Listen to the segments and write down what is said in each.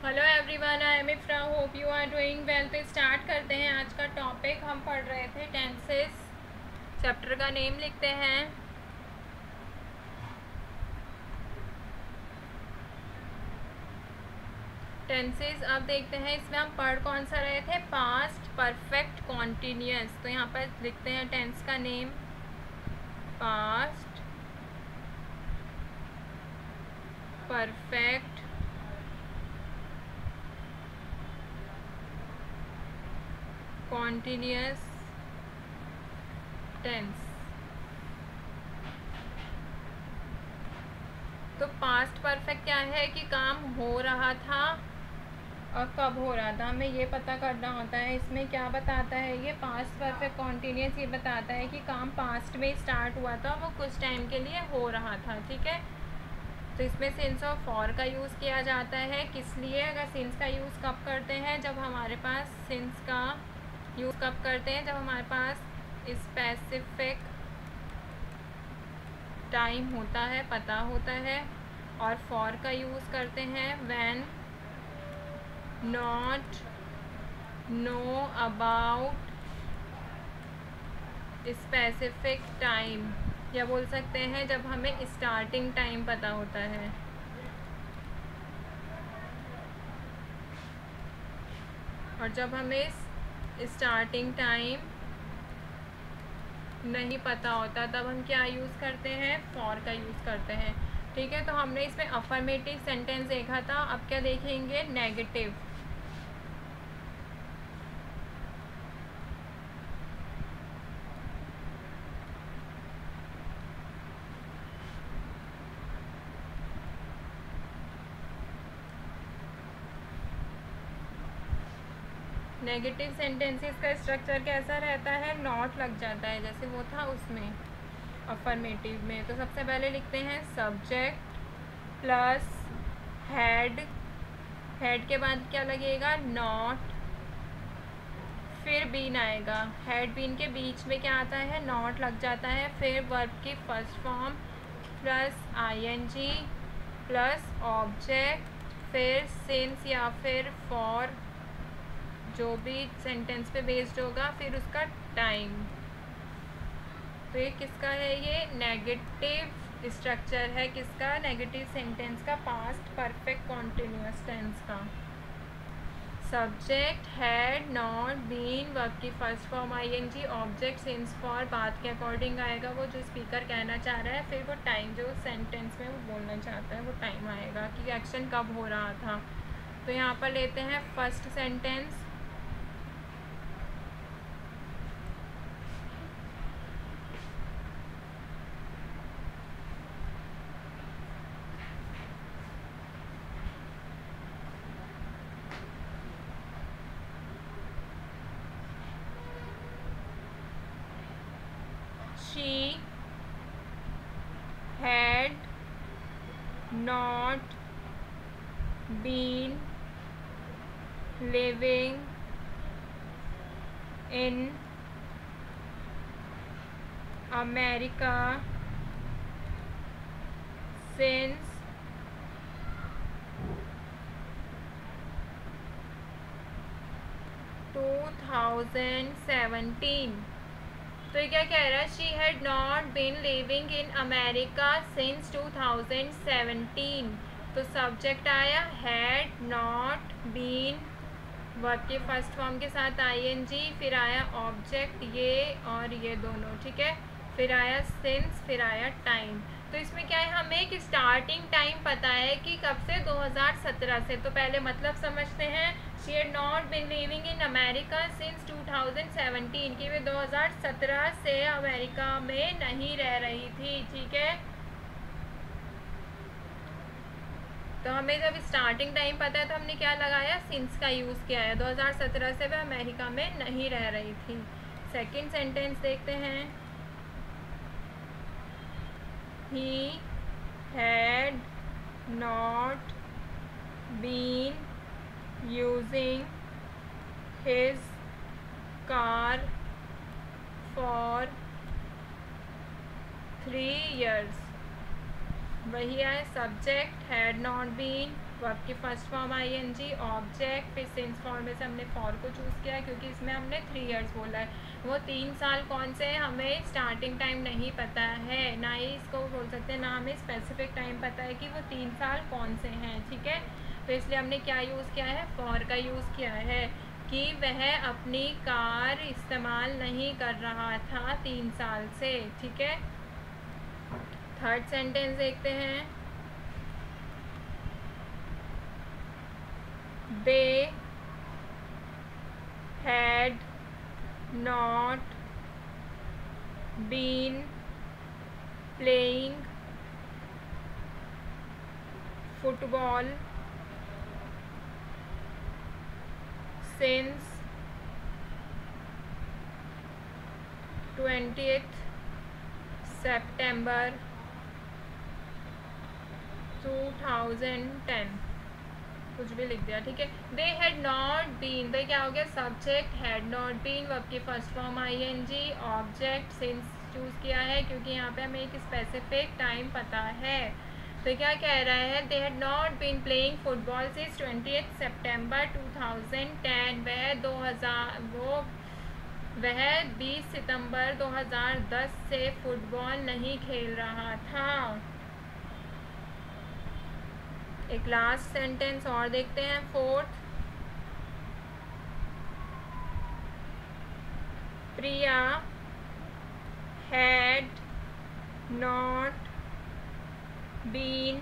Hello everyone, I am Ifra, hope you are doing well. तो start करते हैं आज का टॉपिक। हम पढ़ रहे थे टेंसेस। चैप्टर का नेम लिखते हैं टेंसेस। अब देखते हैं इसमें हम पढ़ कौन सा रहे थे, पास्ट परफेक्ट कॉन्टिन्यूअस। तो यहाँ पर लिखते हैं टेंस का name past perfect continuous tense. तो पास्ट परफेक्ट क्या है कि काम हो रहा था और कब हो रहा था, हमें ये पता करना होता है। इसमें क्या बताता है ये पास्ट परफेक्ट कॉन्टिन्यूअस, ये बताता है कि काम पास्ट में स्टार्ट हुआ था, वो कुछ टाइम के लिए हो रहा था। ठीक है, तो इसमें सिंस और फॉर का यूज़ किया जाता है। किस लिए? अगर सिंस का यूज़ कब करते हैं, जब हमारे पास सिंस का यूज़ कब करते हैं, जब हमारे पास स्पेसिफिक टाइम होता है, पता होता है। और फॉर का यूज़ करते हैं when not know about specific time, या बोल सकते हैं जब हमें स्टार्टिंग टाइम पता होता है। और जब हमें स्टार्टिंग टाइम नहीं पता होता तब हम क्या यूज़ करते हैं, फॉर का यूज़ करते हैं। ठीक है, तो हमने इसमें अफर्मेटिव सेंटेंस देखा था। अब क्या देखेंगे, नेगेटिव। नेगेटिव सेंटेंसेस का स्ट्रक्चर कैसा रहता है, नॉट लग जाता है, जैसे वो था उसमें अफर्मेटिव में। तो सबसे पहले लिखते हैं सब्जेक्ट प्लस हैड। हैड के बाद क्या लगेगा, नॉट, फिर बीन आएगा। हैड बीन के बीच में क्या आता है, नॉट लग जाता है। फिर वर्ब की first form plus ING plus object, फिर सिंस या फिर फॉर, जो भी सेंटेंस पे बेस्ड होगा, फिर उसका टाइम। तो ये किसका है, ये नेगेटिव स्ट्रक्चर है। किसका, नेगेटिव सेंटेंस का, पास्ट परफेक्ट कॉन्टिन्यूअस टेंस का। Subject had not been, verb की first form ING, object since for, बात के अकॉर्डिंग आएगा वो जो स्पीकर कहना चाह रहा है। फिर वो टाइम जो सेंटेंस में वो बोलना चाहता है, वो टाइम आएगा कि एक्शन कब हो रहा था। तो यहाँ पर लेते हैं first sentence. She had not been living in America since 2017। तो ये क्या कह रहा है, she had not been living in America since 2017। तो सब्जेक्ट आया हैड नॉट बीन, वर्ब के फर्स्ट फॉर्म के साथ आईएनजी, फिर आया ऑब्जेक्ट ये और ये दोनों। ठीक है, फिर आया सिंस, फिर आया टाइम। तो इसमें क्या है, हमें एक स्टार्टिंग टाइम पता है कि कब से, 2017 से। तो पहले मतलब समझते हैं, she had not been living in America since 2017, कि वे 2017 से अमेरिका में नहीं रह रही थी। ठीक है, तो हमें जब स्टार्टिंग टाइम पता है तो हमने क्या लगाया, सिंस का यूज़ किया है। 2017 से वह अमेरिका में नहीं रह रही थी। सेकंड सेंटेंस देखते हैं, he had not been using his car for 3 years। वही है subject had not been, verb की फर्स्ट फॉर्म आईएनजी, ऑब्जेक्ट, फिर सिंस फॉर्म में से हमने फॉर को चूज़ किया क्योंकि इसमें हमने 3 इयर्स बोला है। वो 3 साल कौन से हैं हमें स्टार्टिंग टाइम नहीं पता है, ना ही इसको बोल सकते हैं, ना हमें स्पेसिफिक टाइम पता है कि वो 3 साल कौन से हैं, ठीक है। तो इसलिए हमने क्या यूज़ किया है, फॉर का यूज़ किया है कि वह अपनी कार इस्तेमाल नहीं कर रहा था 3 साल से, ठीक है। थर्ड सेंटेंस देखते हैं। They had not been playing football since 20th September 2010, कुछ भी लिख दिया, ठीक है। They had not been, they क्या हो गया, subject, had not been verb की first form ING, object since choose किया है क्योंकि यहाँ पे हमें एक स्पेसिफिक टाइम पता है। तो क्या कह रहा है, they had not been playing football since 20th सितंबर 2010, वह 20 सितंबर 2010 से फुटबॉल नहीं खेल रहा था। एक लास्ट सेंटेंस और देखते हैं, fourth. Priya had not been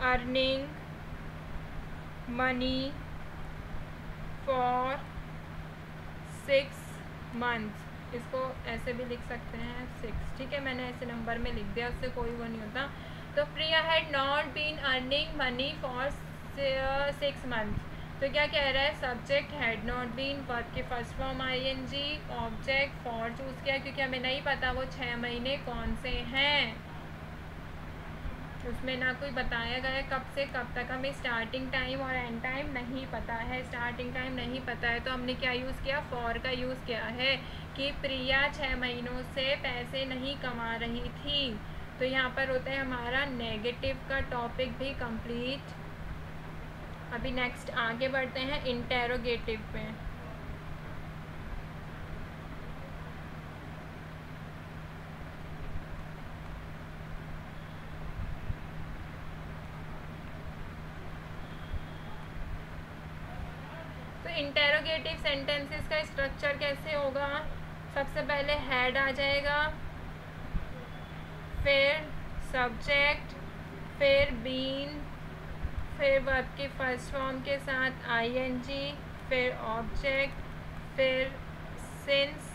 earning money for 6 months, इसको ऐसे भी लिख सकते हैं 6, ठीक है। मैंने ऐसे नंबर में लिख दिया, उससे कोई वो नहीं होता। तो Priya had not been earning money for 6 months, तो क्या कह रहा है, subject had not been, verb की first form ING, object for choose किया क्योंकि हमें नहीं पता वो 6 महीने कौन से हैं, उसमें ना कोई बताया गया है कब से कब तक, हमें स्टार्टिंग टाइम और एंड टाइम नहीं पता है। स्टार्टिंग टाइम नहीं पता है तो हमने क्या यूज़ किया, फॉर का यूज़ किया है कि प्रिया 6 महीनों से पैसे नहीं कमा रही थी। तो यहाँ पर होता है हमारा नेगेटिव का टॉपिक भी कंप्लीट। अभी नेक्स्ट आगे बढ़ते हैं इंटेरोगेटिव पे। तो इंटेरोगेटिव सेंटेंसेस का स्ट्रक्चर कैसे होगा, सबसे पहले हैड आ जाएगा, फिर सब्जेक्ट, फिर बीन, फिर वर्ब की फर्स्ट फॉर्म के साथ आईएनजी, फिर ऑब्जेक्ट, फिर सिंस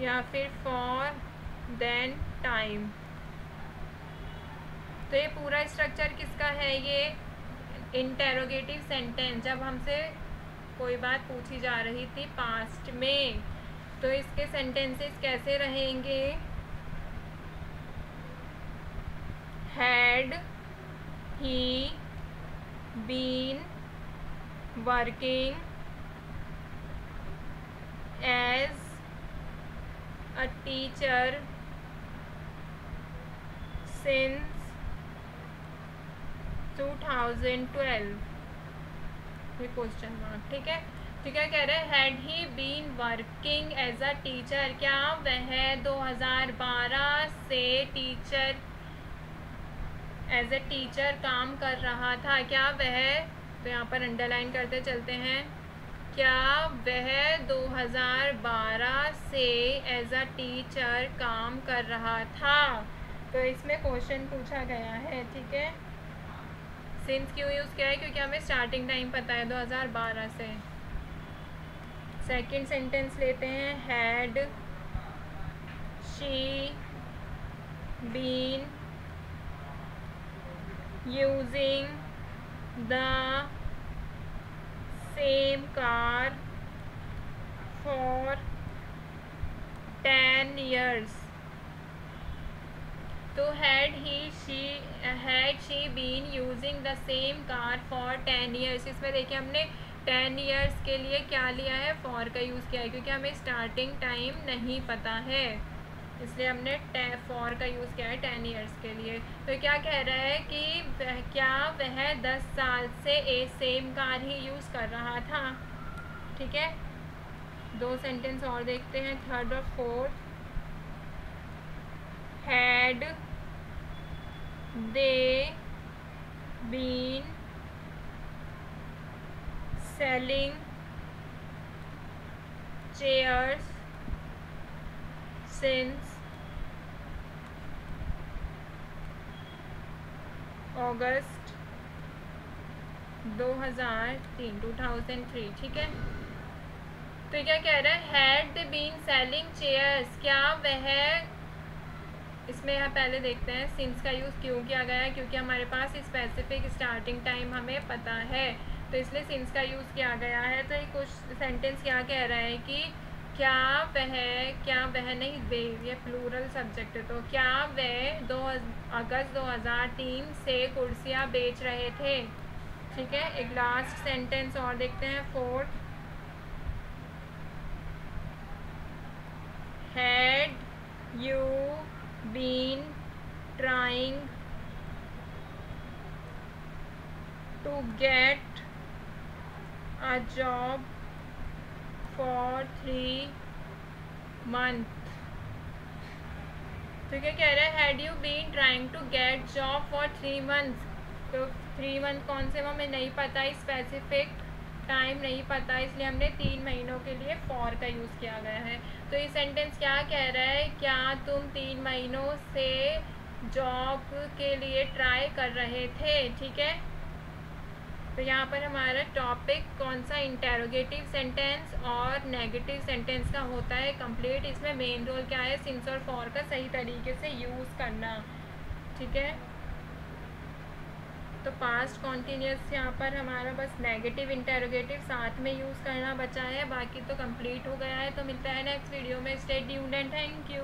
या फिर फॉर, देन टाइम। तो ये पूरा स्ट्रक्चर किसका है, ये इंटेरोगेटिव सेंटेंस, जब हमसे कोई बात पूछी जा रही थी पास्ट में, तो इसके सेंटेंसेस कैसे रहेंगे, had he been working as a teacher since 2012, ये क्वेश्चन मार्क, ठीक है। तो क्या कह रहे हैं, had he been working as a teacher, क्या वह 2012 से टीचर एज ए टीचर काम कर रहा था, क्या वह, तो यहाँ पर अंडरलाइन करते चलते हैं, क्या वह 2012 से एज अ टीचर काम कर रहा था। तो इसमें क्वेश्चन पूछा गया है, ठीक है। सिंस क्यों यूज़ किया है, क्योंकि हमें स्टार्टिंग टाइम पता है 2012 से। सेकंड सेंटेंस लेते हैं, had she been using the same car for 10 years, तो had she been using the same car for 10 years, इसमें देखिए हमने 10 years के लिए क्या लिया है, for का यूज़ किया है क्योंकि हमें स्टार्टिंग टाइम नहीं पता है। इसलिए हमने फॉर का यूज़ किया है 10 ईयर्स के लिए। तो क्या कह रहा है कि क्या वह 10 साल से सेम कार ही यूज़ कर रहा था। ठीक है, 2 सेंटेंस और देखते हैं, थर्ड और fourth. Had they been selling chairs since August 2003। ठीक है, तो क्या कह रहा है, had they been selling chairs, क्या वह, इसमें यहाँ पहले देखते हैं सिंस का यूज़ क्यों किया गया है, क्योंकि हमारे पास स्पेसिफिक स्टार्टिंग टाइम हमें पता है, तो इसलिए सिंस का यूज़ किया गया है। तो कुछ सेंटेंस क्या कह रहा है कि क्या वह नहीं, वे, ये प्लूरल सब्जेक्ट है, तो क्या वह अगस्त 2003 से कुर्सियाँ बेच रहे थे। ठीक है, एक लास्ट सेंटेंस और देखते हैं, fourth. Had you been trying to get a job for 3 months। तो क्या कह रहा है, had you been trying to get job for 3 months। तो 3 मंथ कौन से, वो हमें नहीं पता, स्पेसिफिक टाइम नहीं पता, इसलिए हमने 3 महीनों के लिए फॉर का यूज़ किया गया है। तो ये सेंटेंस क्या कह रहा है, क्या तुम 3 महीनों से जॉब के लिए ट्राई कर रहे थे। ठीक है, तो यहाँ पर हमारा टॉपिक कौन सा, इंटेरोगेटिव सेंटेंस और नेगेटिव सेंटेंस का होता है कंप्लीट। इसमें मेन रोल क्या है, सिंस और फॉर का सही तरीके से यूज़ करना। ठीक है, तो पास्ट कॉन्टीन्यूस यहाँ पर हमारा बस नेगेटिव इंटेरोगेटिव साथ में यूज़ करना बचा है, बाकी तो कंप्लीट हो गया है। तो मिलता है नेक्स्ट वीडियो में, stay tuned and thank you.